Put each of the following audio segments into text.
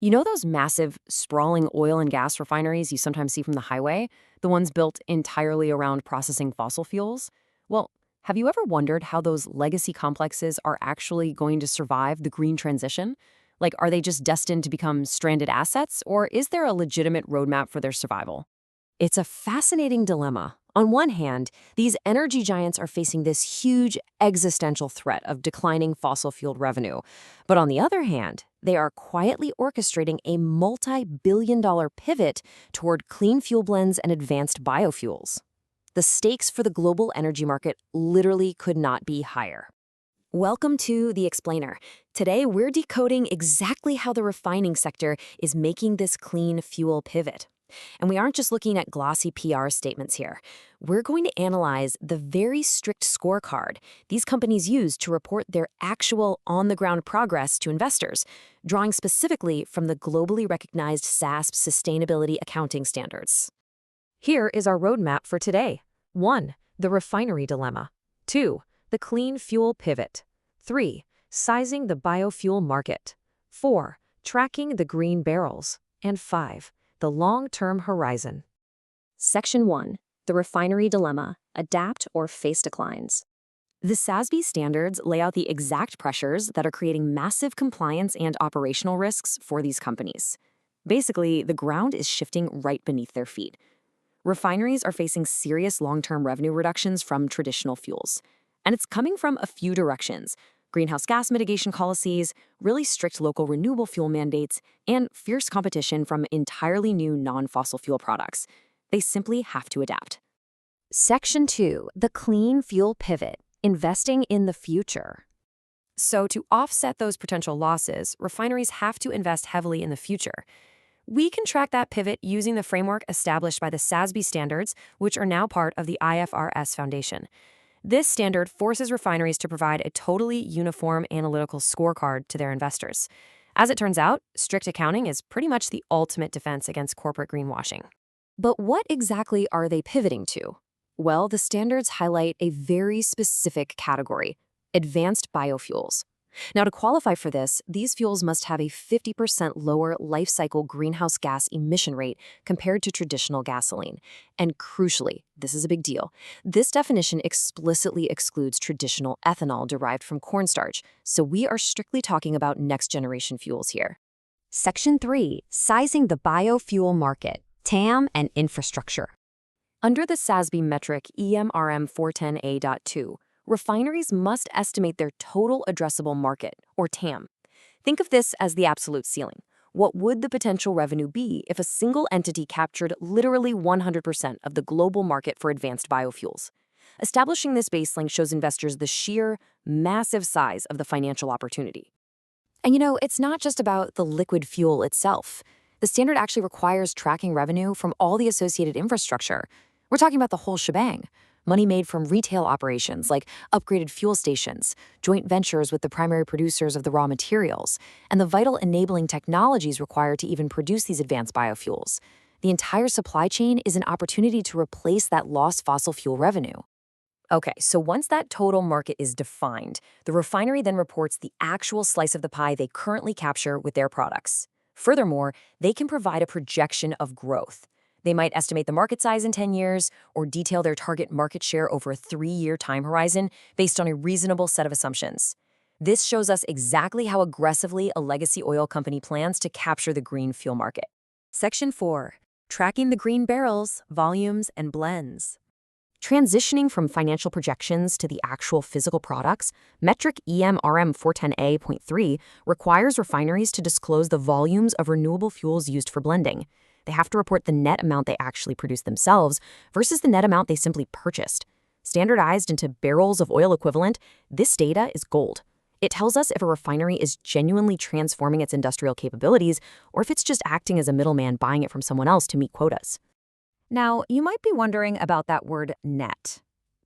You know those massive, sprawling oil and gas refineries you sometimes see from the highway? The ones built entirely around processing fossil fuels? Well, have you ever wondered how those legacy complexes are actually going to survive the green transition? Like, are they just destined to become stranded assets, or is there a legitimate roadmap for their survival? It's a fascinating dilemma. On one hand, these energy giants are facing this huge existential threat of declining fossil-fueled revenue. But on the other hand, they are quietly orchestrating a multi-billion-dollar pivot toward clean fuel blends and advanced biofuels. The stakes for the global energy market literally could not be higher. Welcome to The Explainer. Today, we're decoding exactly how the refining sector is making this clean fuel pivot. And we aren't just looking at glossy PR statements here. We're going to analyze the very strict scorecard these companies use to report their actual on-the-ground progress to investors, drawing specifically from the globally recognized SASB sustainability accounting standards. Here is our roadmap for today. 1. The refinery dilemma. 2. The clean fuel pivot. 3. Sizing the biofuel market. 4. Tracking the green barrels. And 5. The long-term horizon. Section 1. The refinery dilemma. Adapt or face declines. The SASB standards lay out the exact pressures that are creating massive compliance and operational risks for these companies. Basically, the ground is shifting right beneath their feet. Refineries are facing serious long-term revenue reductions from traditional fuels. And it's coming from a few directions: greenhouse gas mitigation policies, really strict local renewable fuel mandates, and fierce competition from entirely new non-fossil fuel products. They simply have to adapt. Section 2. The clean fuel pivot. Investing in the future. So to offset those potential losses, refineries have to invest heavily in the future. We can track that pivot using the framework established by the SASB standards, which are now part of the IFRS Foundation. This standard forces refineries to provide a totally uniform analytical scorecard to their investors. As it turns out, strict accounting is pretty much the ultimate defense against corporate greenwashing. But what exactly are they pivoting to? Well, the standards highlight a very specific category: advanced biofuels. Now, to qualify for this, these fuels must have a 50% lower life cycle greenhouse gas emission rate compared to traditional gasoline. And crucially, this is a big deal, this definition explicitly excludes traditional ethanol derived from cornstarch, so we are strictly talking about next-generation fuels here. Section 3. Sizing the biofuel market, TAM, and infrastructure. Under the SASB metric EMRM 410A.2, refineries must estimate their total addressable market, or TAM. Think of this as the absolute ceiling. What would the potential revenue be if a single entity captured literally 100% of the global market for advanced biofuels? Establishing this baseline shows investors the sheer, massive size of the financial opportunity. And it's not just about the liquid fuel itself. The standard actually requires tracking revenue from all the associated infrastructure. We're talking about the whole shebang. Money made from retail operations like upgraded fuel stations, joint ventures with the primary producers of the raw materials, and the vital enabling technologies required to even produce these advanced biofuels. The entire supply chain is an opportunity to replace that lost fossil fuel revenue. Okay, so once that total market is defined, the refinery then reports the actual slice of the pie they currently capture with their products. Furthermore, they can provide a projection of growth. They might estimate the market size in 10 years or detail their target market share over a 3-year time horizon based on a reasonable set of assumptions. This shows us exactly how aggressively a legacy oil company plans to capture the green fuel market. Section 4. Tracking the green barrels, volumes, and blends. Transitioning from financial projections to the actual physical products, metric EMRM 410A.3 requires refineries to disclose the volumes of renewable fuels used for blending. They have to report the net amount they actually produce themselves versus the net amount they simply purchased. Standardized into barrels of oil equivalent, this data is gold. It tells us if a refinery is genuinely transforming its industrial capabilities or if it's just acting as a middleman buying it from someone else to meet quotas. Now, you might be wondering about that word net.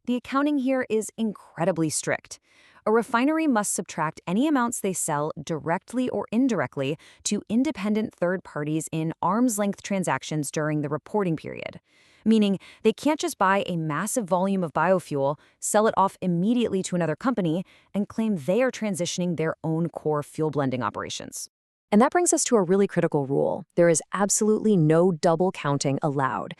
The accounting here is incredibly strict. A refinery must subtract any amounts they sell directly or indirectly to independent third parties in arm's-length transactions during the reporting period. Meaning, they can't just buy a massive volume of biofuel, sell it off immediately to another company, and claim they are transitioning their own core fuel blending operations. And that brings us to a really critical rule. There is absolutely no double counting allowed.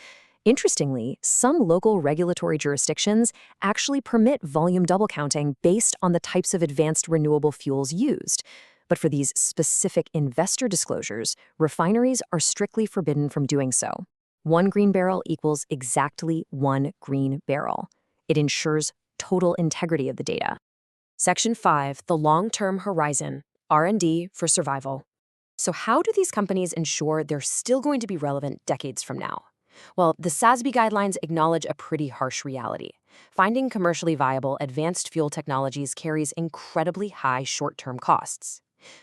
Interestingly, some local regulatory jurisdictions actually permit volume double counting based on the types of advanced renewable fuels used. But for these specific investor disclosures, refineries are strictly forbidden from doing so. One green barrel equals exactly one green barrel. It ensures total integrity of the data. Section 5, the long-term horizon, R&D for survival. So how do these companies ensure they're still going to be relevant decades from now? Well, the SASB guidelines acknowledge a pretty harsh reality. Finding commercially viable advanced fuel technologies carries incredibly high short-term costs.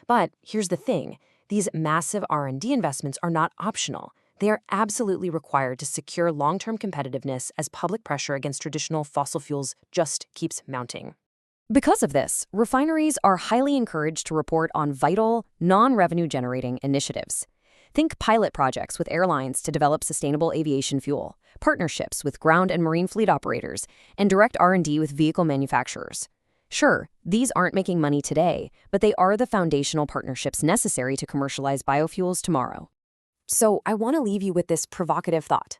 But here's the thing, these massive R&D investments are not optional. They are absolutely required to secure long-term competitiveness as public pressure against traditional fossil fuels just keeps mounting. Because of this, refineries are highly encouraged to report on vital, non-revenue generating initiatives. Think pilot projects with airlines to develop sustainable aviation fuel, partnerships with ground and marine fleet operators, and direct R&D with vehicle manufacturers. Sure, these aren't making money today, but they are the foundational partnerships necessary to commercialize biofuels tomorrow. So I want to leave you with this provocative thought.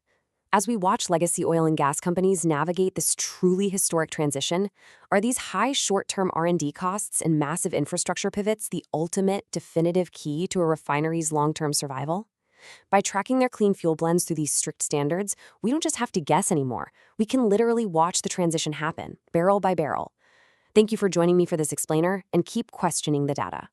As we watch legacy oil and gas companies navigate this truly historic transition, are these high short-term R&D costs and massive infrastructure pivots the ultimate definitive key to a refinery's long-term survival? By tracking their clean fuel blends through these strict standards, we don't just have to guess anymore. We can literally watch the transition happen, barrel by barrel. Thank you for joining me for this explainer, and keep questioning the data.